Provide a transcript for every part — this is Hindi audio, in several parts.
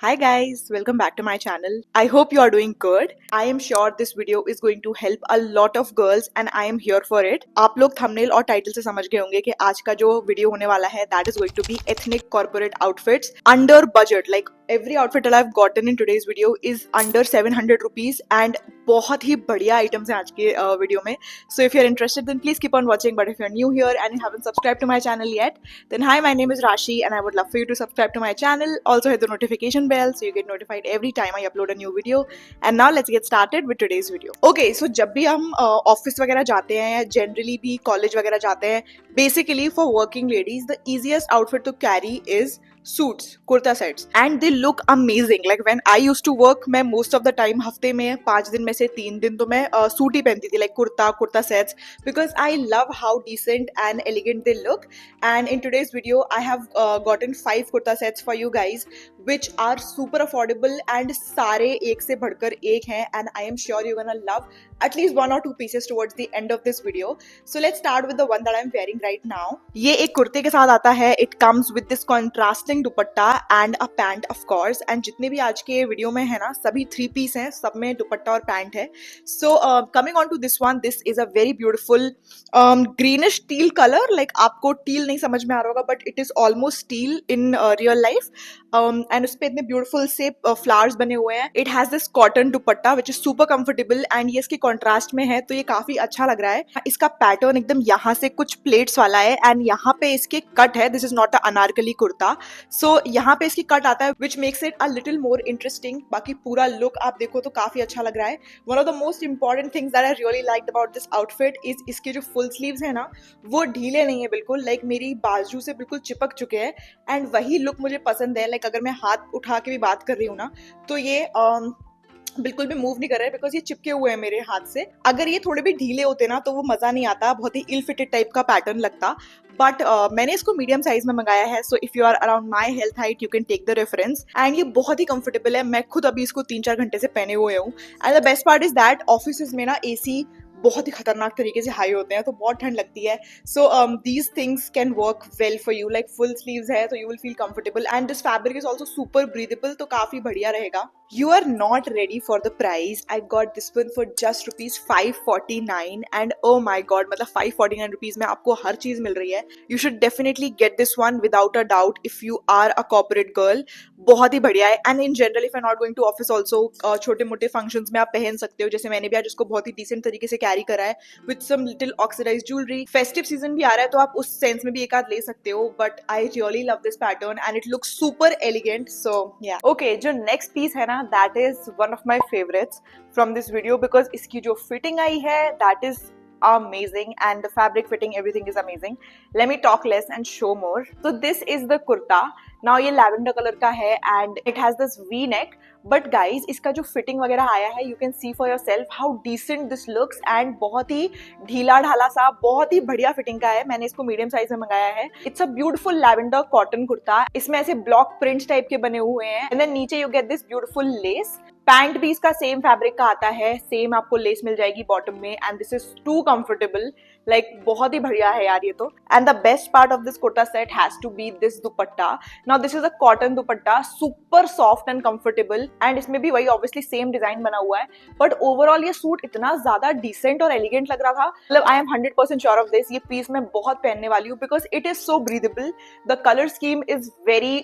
Hi guys, welcome back to my channel. I hope you are doing good. I am sure this video is going to help a lot of girls and I am here for it. आप लोग thumbnail और title से समझ गए होंगे कि आज का जो video होने वाला है that is going to be ethnic corporate outfits under budget. Like every outfit that I've gotten in today's video is under 700 rupees and बहुत ही बढ़िया आइटम्स हैं आज के वीडियो में. So if you're interested then please keep on watching, but if you're new here and you haven't subscribed to my channel yet then hi, my name is Rashi and I would love for you to subscribe to my channel. Also hit the notification bell so you get notified every time I upload a new video. And now let's get started with today's video. Okay, so जब भी हम ऑफिस वगैरह जाते हैं या जनरली भी कॉलेज वगैरह जाते हैं, basically for working ladies the easiest outfit to carry is suits, kurta sets, and they look amazing. Like when I used to work, मैं most of the time हफ्ते में 5 दिन में से 3 दिन तो मैं सूट ही पहनती थी, like kurta sets, because I love how decent and elegant they look. And in today's video I have gotten 5 kurta sets for you guys which are super affordable and सारे एक से बढ़कर एक हैं, and I am sure you're gonna love at least 1 or 2 pieces towards the end of this video. So let's start with the one that I'm wearing right now. ये एक कुर्ते के साथ आता है. It comes with this contrasting dupatta and a pant of course. And जितने भी आज के वीडियो में है ना, सभी 3 piece हैं, सब में दुपट्टा और पैंट है. So coming on to this one, this is a very beautiful greenish teal color. Like आपको teal नहीं समझ में आ रहा होगा, but it is almost teal in real life. And उस पे इतने beautiful से flowers बने हुए हैं. It has this cotton dupatta which is super comfortable and ये इसके contrast में है तो ये काफी अच्छा लग रहा है. इसका पैटर्न एकदम यहाँ से कुछ प्लेट्स वाला है एंड यहाँ पे इसके कट है. This is not a Anarkali kurta. सो यहाँ पे इसकी कट आता है which makes it a little more interesting. बाकी पूरा लुक आप देखो तो काफी अच्छा लग रहा है. One of the most important things that I really liked about this outfit is इसके जो फुल स्लीव्स है ना वो ढीले नहीं है बिल्कुल. लाइक मेरी बाजू से बिल्कुल चिपक चुके हैं एंड वही लुक मुझे पसंद है. लाइक अगर मैं हाथ उठा के भी बात कर रही हूँ ना तो ये बिल्कुल भी मूव नहीं कर रहे हैं बिकॉज ये चिपके हुए हैं मेरे हाथ से. अगर ये थोड़े भी ढीले होते ना तो वो मजा नहीं आता, बहुत ही इल फिटेड टाइप का पैटर्न लगता. बट मैंने इसको मीडियम साइज में मंगाया है. So if you are around my health height you can take the reference. And ये बहुत ही कंफर्टेबल है. मैं खुद अभी इसको 3-4 घंटे से पहने हुए हूँ. And the best part is that office में ना एसी बहुत ही खतरनाक तरीके से हाई होते हैं तो बहुत ठंड लगती है. So these things can work well for you. Like full sleeves है तो you will feel comfortable and this fabric is also super breathable तो काफी बढ़िया रहेगा. You are not ready for the price. I got this one for just rupees 549 and oh my god, मतलब 549 rupees में आपको हर चीज मिल रही है. You should definitely get this one without a doubt if you are a corporate girl. बहुत ही बढ़िया है. And in general if you're not going to office also छोटे मोटे functions में आप पहन सकते हो. जैसे मैंने भी आज उसको बहुत ही decent तरीके से कैरी करा है with some little oxidized jewelry. Festive season भी आ रहा है तो आप उस सेंस में भी एक आध ले सकते हो. But I really love this pattern and it looks super elegant. So yeah. Okay, जो next piece है ना that is one of my favorites from this video because इसकी जो fitting आई है that is amazing and the fabric fitting everything is amazing. Let me talk less and show more. So this is the kurta. Now ये lavender color का है and it has this V neck. But guys इसका जो फिटिंग वगैरह आया है you can see for yourself how decent this looks and बहुत ही ढीला ढाला सा बहुत ही बढ़िया फिटिंग का है. मैंने इसको मीडियम साइज में मंगाया है. It's a beautiful lavender cotton kurta. इसमें ऐसे ब्लॉक प्रिंट्स टाइप के बने हुए हैं एंड देन नीचे you get this beautiful less. Pant भी इसका सेम फैब्रिक का आता है. सेम आपको लेस मिल जाएगी बॉटम में and this is too comfortable. Like बहुत ही बढ़िया है यार ये तो. And the best part of this kurta set has to be this dupatta. Now this is a cotton dupatta, super soft and comfortable and इसमें भी वही ऑब्वियसली सेम डिजाइन बना हुआ है. बट ओवरऑल ये सूट इतना ज्यादा डिसेंट और एलिगेंट लग रहा था. मतलब I am 100% sure of this. ये पीस मैं बहुत पहनने वाली हूँ because it is so breathable. The colour scheme is very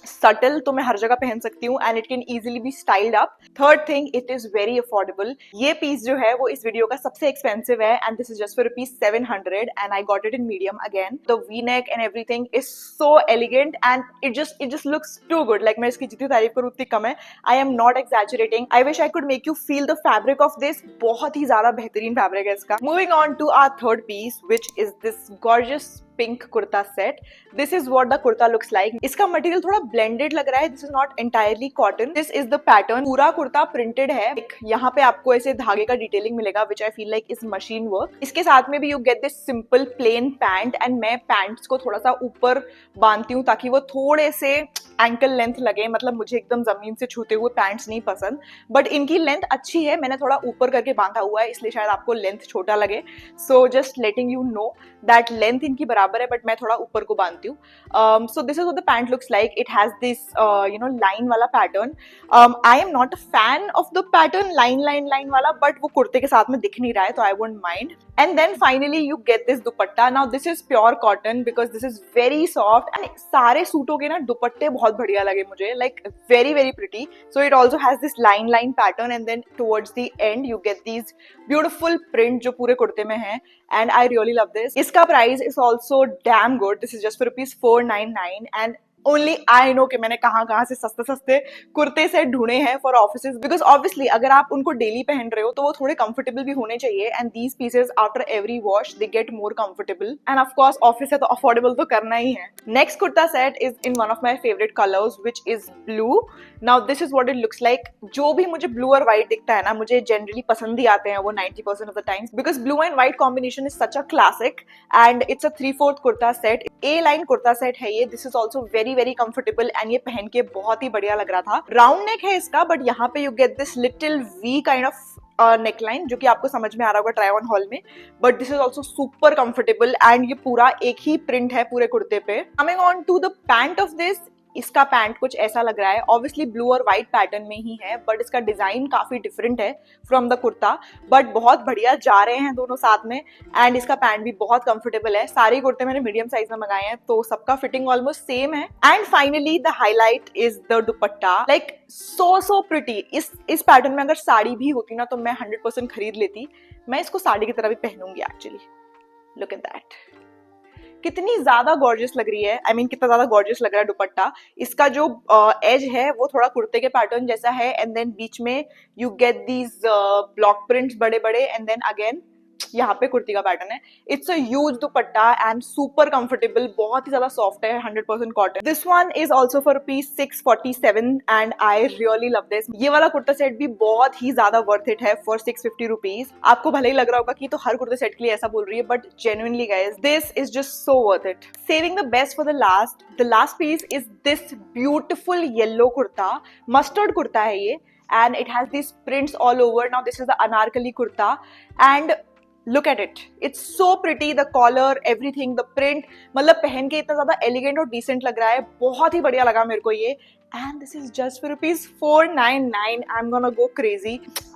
subtle तो मैं हर जगह पहन सकती हूँ and it can easily B styled up. Third thing it is very affordable. ये पीस जो है वो इस वीडियो का सबसे एक्सपेंसिव है and this is just for rupees 700 and I got it in medium. Again the V neck and everything is so elegant and it just looks too good. Like मैं इसकी जितनी तारीफ करूँ उतनी कम है. I am not exaggerating. I wish I could make you feel the fabric of this. बहुत ही ज्यादा बेहतरीन फैब्रिक है इसका. Moving on to our third piece which is this gorgeous pink kurta set. This is what the kurta looks like. इसका मटेरियल थोड़ा ब्लेंडेड लग रहा है. This is not entirely cotton. This is the pattern. पूरा कुर्ता प्रिंटेड है. यहाँ पे आपको ऐसे धागे का डिटेलिंग मिलेगा which I feel like is machine work. इसके साथ में भी you get this simple plain pant and मैं पैंट्स को थोड़ा सा ऊपर बांधती हूँ ताकि वो थोड़े से एंकल लेंथ लगे. मतलब मुझे एकदम जमीन से छूते हुए पैंट्स नहीं पसंद बट इनकी लेंथ अच्छी है. मैंने थोड़ा ऊपर करके बांधा हुआ है इसलिए शायद आपको लेंथ छोटा लगे. So just letting you know that length इनकी बराबर बराबर है, बट मैं थोड़ा ऊपर को बांधती हूँ. So this is what the pant looks like. It has this line वाला pattern. I am not a fan of the pattern line वाला, बट वो कुर्ते के साथ में दिख नहीं रहा है, तो I won't mind. And then finally you get this dupatta. Now this is pure cotton because this is very soft. And सारे सूटों के ना दुपट्टे बहुत बढ़िया लगे मुझे, like very very pretty. So it also has this line pattern and then towards the end you get these beautiful print जो पूरे कुर्ते में है. And I really love this. इसका price is also damn good. This is just for ₹499 and only I know कि मैंने कहाँ से सस्ते कुर्ते सेट ढूंढे हैं फॉर ऑफिसेज, बिकॉज ऑब्वियसली अगर आप उनको डेली पहन रहे हो तो वो थोड़े कंफर्टेबल भी होने चाहिए. And these pieces after every wash they get more comfortable. End of course office है तो अफोर्डेबल तो करना ही है. Next kurta set is in one of my favourite colours which is blue. Now this is what it looks like. जो भी मुझे ब्लू और व्हाइट दिखता है ना, मुझे जनरली पसंद ही आते हैं वो 90% of the times, because blue and white combination is such a classic. And it's a 3/4 kurta set. A line kurta set है ये. This is also very very comfortable and ये पहन के बहुत ही बढ़िया लग रहा था. राउंड नेक है इसका, बट यहाँ पे you get this little V kind of neckline जो कि आपको समझ में आ रहा होगा ट्राई ऑन हॉल में. But this is also super comfortable and ये पूरा एक ही प्रिंट है पूरे कुर्ते पे. Coming on to the pant of this, इसका पैंट कुछ ऐसा लग रहा है. ऑब्वियसली ब्लू और व्हाइट पैटर्न में ही है, बट इसका डिजाइन काफी डिफरेंट है फ्रॉम द कुर्ता. बट बहुत बढ़िया जा रहे हैं दोनों साथ में. एंड इसका पैंट भी बहुत कंफर्टेबल है. सारे कुर्ते मैंने मीडियम साइज में मंगाए हैं तो सबका फिटिंग ऑलमोस्ट सेम है. And finally the highlight is the dupatta. Like so pretty. इस पैटर्न में अगर साड़ी भी होती ना तो मैं 100% खरीद लेती. मैं इसको साड़ी की तरह भी पहनूंगी एक्चुअली. Look at that. कितनी ज्यादा गॉर्जियस लग रही है. I mean, कितना ज्यादा गॉर्जियस लग रहा है दुपट्टा. इसका जो एज है वो थोड़ा कुर्ते के पैटर्न जैसा है. एंड देन बीच में you get these block prints बड़े बड़े. एंड देन अगेन यहाँ पे कुर्ती का पैटर्न है. It's a huge dupatta and super comfortable. बहुत ही ज्यादा सॉफ्ट है. 100% cotton. This one is also for ₹647 and I really love this. ये वाला कुर्ता सेट भी बहुत ही ज्यादा वर्थ इट है फॉर ₹650. आपको भले ही लग रहा होगा कि तो हर कुर्ते सेट के लिए ऐसा बोल रही है, but genuinely guys this is just so worth it. Saving the best for the last piece is this beautiful yellow kurta. Mustard kurta है ये and it has these prints all over. Now this is the anarkali kurta and look at it. It's so pretty. The collar, everything, the print. मतलब पहन के इतना ज्यादा एलिगेंट और डिसेंट लग रहा है. बहुत ही बढ़िया लगा मेरे को ये. And this is just for ₹499. I'm gonna go crazy.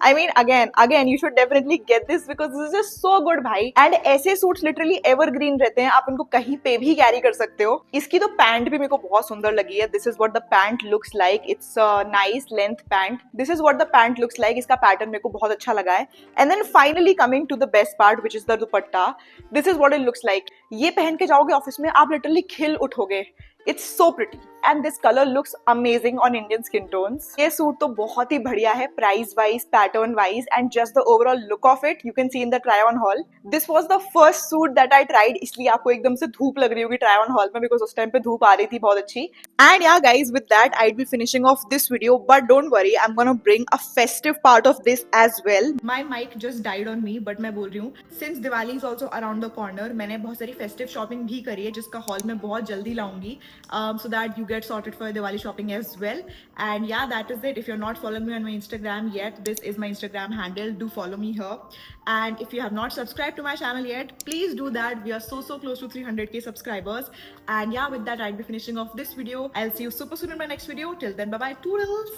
I mean, again, you should definitely get this because this is just so good, भाई. And ऐसे सूट्स लिटरली एवरग्रीन रहते हैं. आप इनको कहीं पे भी कैरी कर सकते हो. इसकी तो पैंट भी मेरे को बहुत सुंदर लगी है. This is what the pant looks like. It's a nice length pant. This is what the pant looks like. इसका पैटर्न मेरे को बहुत अच्छा लगा है. And then finally coming to the best part, which is the dupatta. This is what it looks like. ये पहन के जाओगे ऑफिस में, आप लिटरली खिल उठोगे. It's so pretty and this color looks amazing on Indian skin tones. ये सूट तो बहुत ही बढ़िया है price wise, pattern wise and just the overall look of it you can see in the try on haul. This was the first suit that I tried, इसलिए आपको एकदम से धूप लग रही होगी try on haul में because उस टाइम पे धूप आ रही थी बहुत अच्छी. And yeah guys, with that I'd be finishing off this video, but don't worry, I'm gonna bring a festive part of this as well. My mic just died on me, but मैं बोल रही हूँ since Diwali is also around the corner, मैंने बहुत सारी festive shopping भी करी है जिसका haul मैं बहुत जल्दी लाऊंगी. So that you get sorted for Diwali shopping as well. And yeah, that is it. If you're not following me on my Instagram yet, this is my Instagram handle. Do follow me here. And if you have not subscribed to my channel yet, please do that. We are so close to 300k subscribers. And yeah, with that, I'll be finishing off this video. I'll see you super soon in my next video. Till then, bye bye, toodles.